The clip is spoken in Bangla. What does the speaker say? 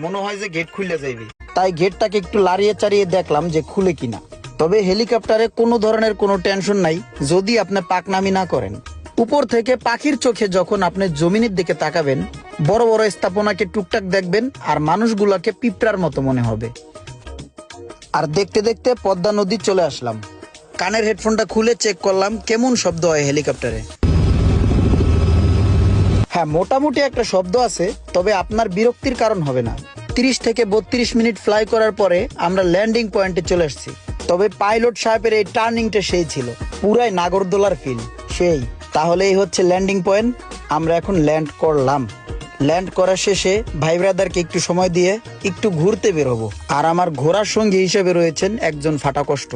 মনে হয় যে গেট খুলে যাইবে, তাই গেটটাকে একটু লাড়িয়ে চাড়িয়ে দেখলাম যে খুলে কিনা। তবে হেলিকপ্টারে কোনো ধরনের কোনো টেনশন নাই যদি আপনি পাকনামি না করেন। উপর থেকে পাখির চোখে যখন আপনি জমিনের দিকে তাকাবেন, বড় বড় স্থাপনাকে টুকটাক দেখবেন আর মানুষগুলোকে পিঁপড়ার মতো মনে হবে। আর দেখতে দেখতে পদ্মা নদী চলে আসলাম। কানের হেডফোনটা খুলে চেক করলাম কেমন শব্দ হয় হেলিকপ্টারে। হ্যাঁ, মোটামুটি একটা শব্দ আছে, তবে আপনার বিরক্তির কারণ হবে না। 30 থেকে 32 মিনিট ফ্লাই করার পরে আমরা ল্যান্ডিং পয়েন্টে চলে আসছি। তবে পাইলট সাহেবের এই টার্নিংটা সেই ছিল, পুরাই নাগরদোলার ফিল সেই। তাহলে এই হচ্ছে ল্যান্ডিং পয়েন্ট। আমরা এখন ল্যান্ড করলাম। ল্যান্ড করার শেষে ভাই ব্রাদারকে একটু সময় দিয়ে একটু ঘুরতে বেরোবো। আর আমার ঘোরার সঙ্গী হিসেবে রয়েছেন একজন ফাটা কষ্ট।